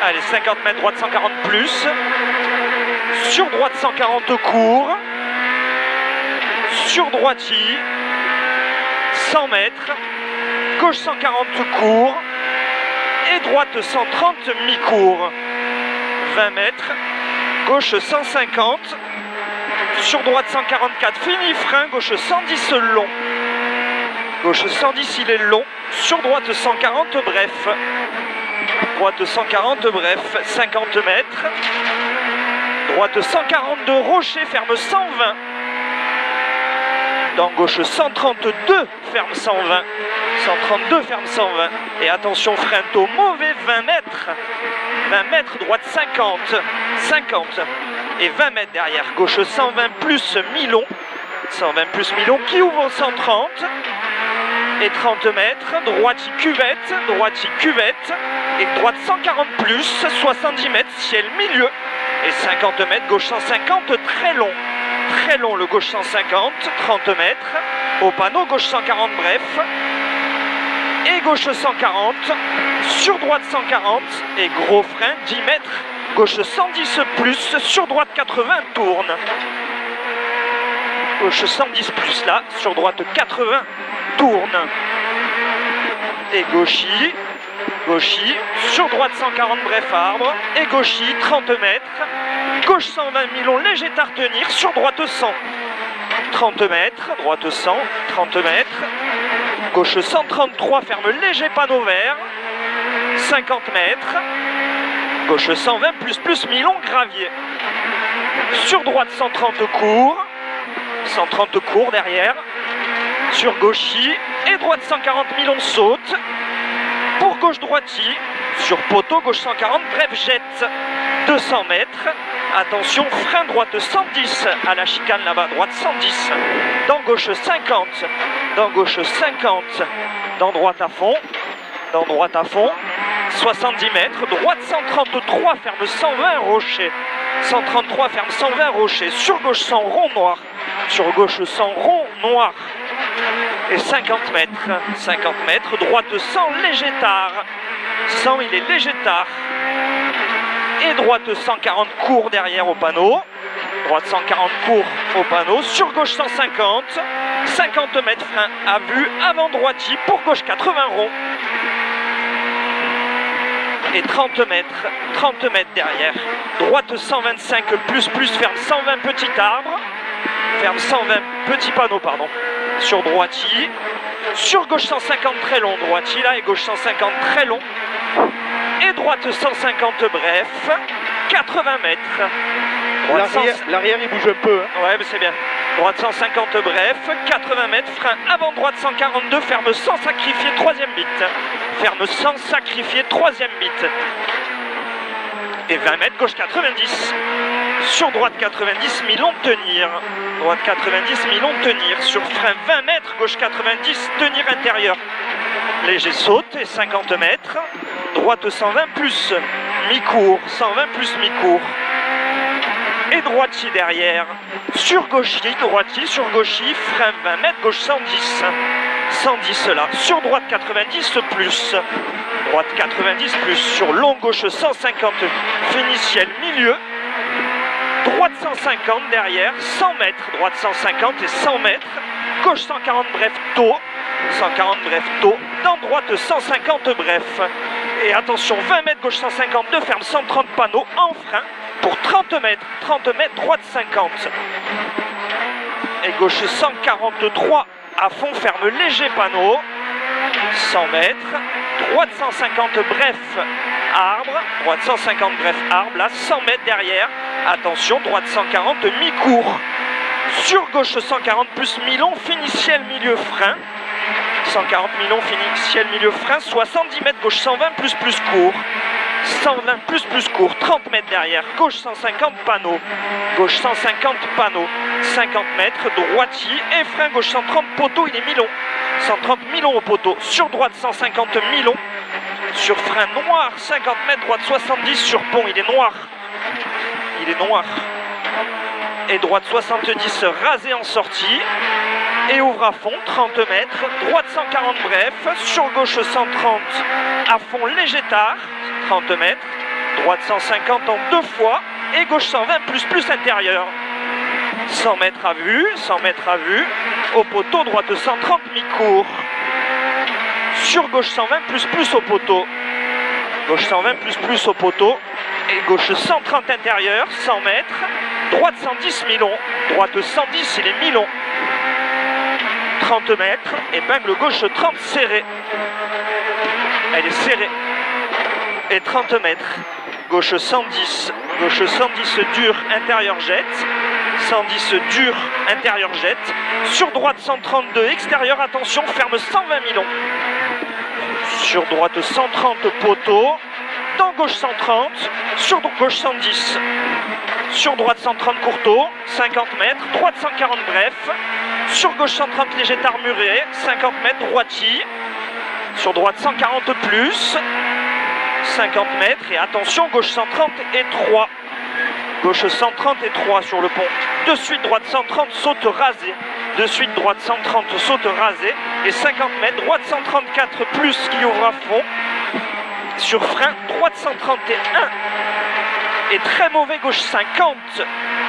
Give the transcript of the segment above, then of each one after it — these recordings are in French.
Allez, 50 mètres, droite 140 plus. Sur droite 140 court. Sur droiti. 100 mètres. Gauche 140 court. Et droite 130 mi-court. 20 mètres. Gauche 150. Sur droite 144, fini, frein. Gauche 110 long. Gauche 110, il est long. Sur droite 140, bref. Droite 140, bref. 50 mètres. Droite 142, rocher, ferme 120. Dans gauche 132, ferme 120. 132, ferme 120. Et attention, frein tôt, mauvais, 20 mètres. 20 mètres, droite 50. 50. Et 20 mètres derrière. Gauche 120 plus mi-long. 120 plus mi-long qui ouvre 130. Et 30 mètres. Droite cuvette. Droite cuvette. Et droite 140 plus. 70 mètres. Ciel milieu. Et 50 mètres. Gauche 150. Très long. Très long le gauche 150. 30 mètres. Au panneau. Gauche 140 bref. Et gauche 140. Sur droite 140. Et gros frein 10 mètres. Gauche 110 plus, sur droite 80, tourne. Gauche 110 plus là, sur droite 80, tourne. Et gauchis, gauchis, sur droite 140, bref arbre. Et gauchis, 30 mètres. Gauche 120 mi-long, léger à retenir, sur droite 100. 30 mètres, droite 100, 30 mètres. Gauche 133, ferme léger panneau vert. 50 mètres. Gauche 120 plus mi-long gravier. Sur droite 130 court. 130 court derrière. Sur gauchis. Et droite 140 mi-long saute. Pour gauche droiti. Sur poteau gauche 140 bref jette. 200 mètres. Attention frein droite 110 à la chicane là-bas. Droite 110. Dans gauche 50. Dans gauche 50. Dans droite à fond. Dans droite à fond. 70 mètres, droite 133, ferme 120 rocher. 133, ferme 120 rocher. Sur gauche 100, rond noir. Sur gauche 100, rond noir. Et 50 mètres. 50 mètres, droite 100, léger tard. 100, il est léger tard. Et droite 140, court derrière au panneau. Droite 140, court au panneau. Sur gauche 150. 50 mètres, frein à vue, avant droiti. Pour gauche 80 rond. Et 30 mètres derrière. Droite 125 plus, ferme 120 petit arbre. Ferme 120 petit panneau, pardon. Sur droiti. Sur gauche 150 très long, droiti là, et gauche 150 très long. Et droite 150 bref. 80 mètres. L'arrière il bouge un peu. Hein. Ouais, mais c'est bien. Droite 150 bref, 80 mètres, frein avant droite 142, ferme sans sacrifier, troisième bit. Ferme sans sacrifier, troisième bit. Et 20 mètres, gauche 90. Sur droite 90, mi-long tenir. Droite 90, mi-long tenir. Sur frein 20 mètres, gauche 90, tenir intérieur. Léger saute et 50 mètres. Droite 120 plus mi-court, 120 plus mi-court. Et droitier derrière. Sur gauchis, droitier, sur gauchis, frein 20 mètres, gauche 110. 110 là. Sur droite 90 plus. Droite 90 plus. Sur long gauche 150. Fini ciel milieu. Droite 150 derrière. 100 mètres. Droite 150 et 100 mètres. Gauche 140 bref tôt. 140 bref tôt. Dans droite 150 bref. Et attention, 20 mètres, gauche 152, ferme 130 panneaux en frein pour 30 mètres. 30 mètres, droite 50. Et gauche 143 à fond, ferme léger panneau. 100 mètres. Droite 150, bref, arbre. Droite 150, bref, arbre. Là, 100 mètres derrière. Attention, droite 140, mi-court. Sur gauche 140 plus mi-long, fini ciel milieu frein. 140 mi-long, fini ciel milieu frein. 70 mètres, gauche 120 plus court. 120 plus court. 30 mètres derrière. Gauche 150 panneaux. Gauche 150 panneaux. 50 mètres, droitier et frein gauche 130 poteau, il est mi-long. 130 mi-long au poteau. Sur droite 150 mi-long. Sur frein noir 50 mètres, droite 70 sur pont, il est noir. Il est noir. Et droite 70 rasé en sortie. Et ouvre à fond, 30 mètres, droite 140 bref, sur gauche 130 à fond léger tard, 30 mètres, droite 150 en 2 fois, et gauche 120 plus intérieur. 100 mètres à vue, 100 mètres à vue, au poteau, droite 130 mi-court. Sur gauche 120 plus au poteau. Gauche 120 plus au poteau, et gauche 130 intérieur, 100 mètres, droite 110 mi-long, droite 110 il est mi-long. 30 mètres, épingle gauche 30 serrée. Elle est serrée. Et 30 mètres, gauche 110 dur, intérieur jette. 110 dur, intérieur jette. Sur droite 132, extérieur, attention, ferme 120 mi-long. Sur droite 130 poteau. Dans gauche 130, sur gauche 110. Sur droite 130 courteau, 50 mètres, droite 140 bref. Sur gauche 130 léger armuré, 50 mètres, droiti. Sur droite 140 plus, 50 mètres. Et attention, gauche 130 et 3. Gauche 130 et 3 sur le pont. De suite, droite 130, saute rasée. De suite, droite 130, saute rasée. Et 50 mètres, droite 134 plus qui ouvre à fond. Sur frein, droite 131. Et très mauvais, gauche 50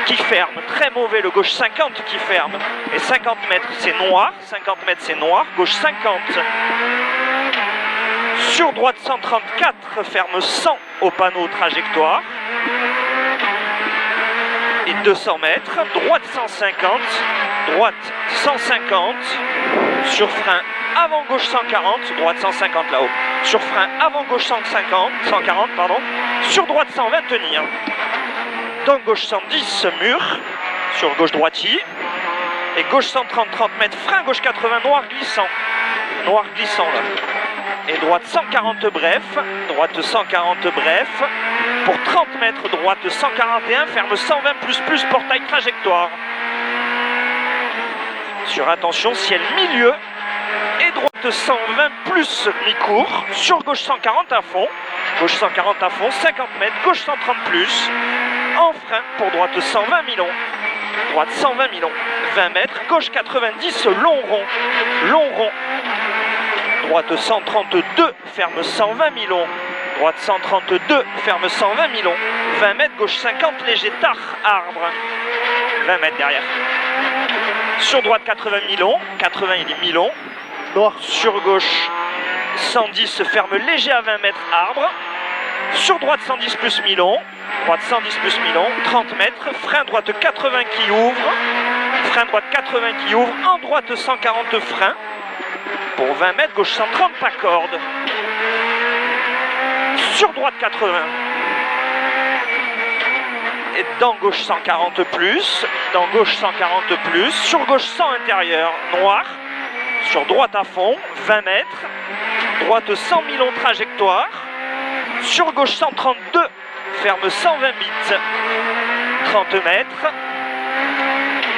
qui ferme. Très mauvais, le gauche 50 qui ferme. Et 50 mètres, c'est noir. 50 mètres, c'est noir. Gauche 50. Sur droite 134, ferme 100 au panneau trajectoire. Et 200 mètres, droite 150, droite 150, sur frein avant gauche 140, droite 150 là-haut, sur frein avant gauche 140, pardon, sur droite 120 tenir, dans gauche 110 mur, sur gauche droiti, et gauche 130, 30 mètres, frein gauche 80, noir glissant là. Et droite 140 bref, droite 140 bref, pour 30 mètres, droite 141, ferme 120 plus, portail trajectoire. Sur attention, ciel milieu, et droite 120 plus mi-court, sur gauche 140 à fond, gauche 140 à fond, 50 mètres, gauche 130 plus, en frein pour droite 120 mi-long, droite 120 mi-long, 20 mètres, gauche 90, long rond. Droite 132, ferme 120 mi-long. Droite 132, ferme 120 mi-long. 20 mètres, gauche 50, léger tard, arbre. 20 mètres derrière. Sur droite 80 mi-long. 80, il est mi-long. Noir. Sur gauche 110, ferme léger à 20 mètres, arbre. Sur droite 110 plus mi-long. Droite 110 plus mi-long. 30 mètres, frein droite 80 qui ouvre. Frein droite 80 qui ouvre. En droite 140 frein. Pour 20 mètres, gauche 130, pas corde. Sur droite 80. Et dans gauche 140 plus. Dans gauche 140 plus. Sur gauche 100 intérieur, noir. Sur droite à fond, 20 mètres. Droite 100 mi-long trajectoire. Sur gauche 132, ferme 120 bits. 30 mètres.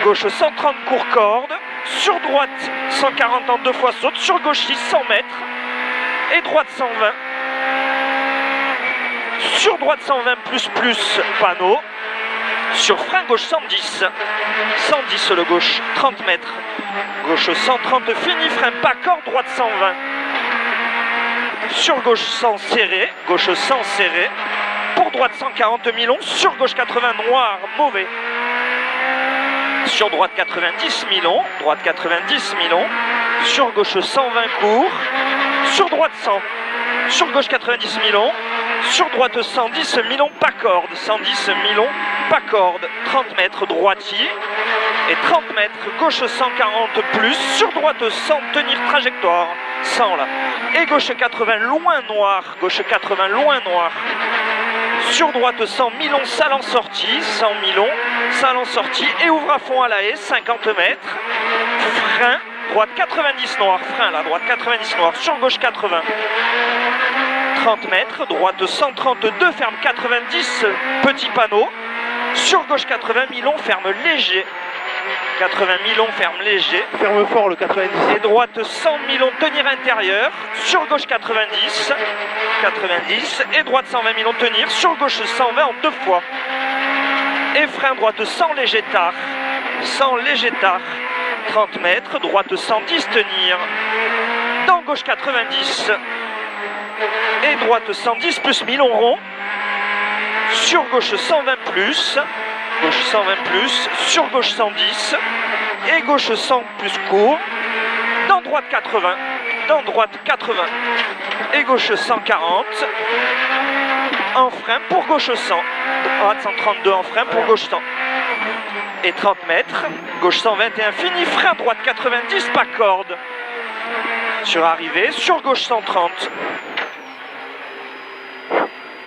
Gauche 130 court corde. Sur droite 140 en 2 fois saute, sur gauche 100 mètres et droite 120. Sur droite 120 plus panneau. Sur frein gauche 110. 110 le gauche, 30 mètres. Gauche 130 fini, frein pas corde, droite 120. Sur gauche 100 serré, gauche 100 serré. Pour droite 140 mi-long, sur gauche 80 noir, mauvais. Sur droite 90 mi-long, droite 90 mi-long, sur gauche 120 court, sur droite 100, sur gauche 90 mi-long, sur droite 110 mi-long, pas corde, 110 mi-long, pas corde, 30 mètres droitier, et 30 mètres gauche 140 plus, sur droite 100 tenir trajectoire, 100 là, et gauche 80 loin noir, gauche 80 loin noir. Sur droite 100 mi-long, salle en sortie, 100 mi-long, salle en sortie et ouvre à fond à la haie, 50 mètres. Frein, droite 90 noir, frein là, droite 90 noir, sur gauche 80. 30 mètres, droite 132, ferme 90, petit panneau. Sur gauche 80 mi-long, ferme léger. 80 mi-long, ferme léger. Ferme fort le 90. Et droite 100 mi-long, tenir intérieur. Sur gauche 90. 90. Et droite 120 mi-long, tenir. Sur gauche 120 en 2 fois. Et frein droite 100 léger tard. 100 léger tard. 30 mètres. Droite 110 tenir. Dans gauche 90. Et droite 110 plus mi-long rond. sur gauche 120 plus, gauche 120 plus, sur gauche 110 et gauche 100 plus court, dans droite 80, dans droite 80 et gauche 140, en frein pour gauche 100, droite 132 en frein pour gauche 100 et 30 mètres, gauche 121 fini, frein droite 90, pas corde, sur arrivée, sur gauche 130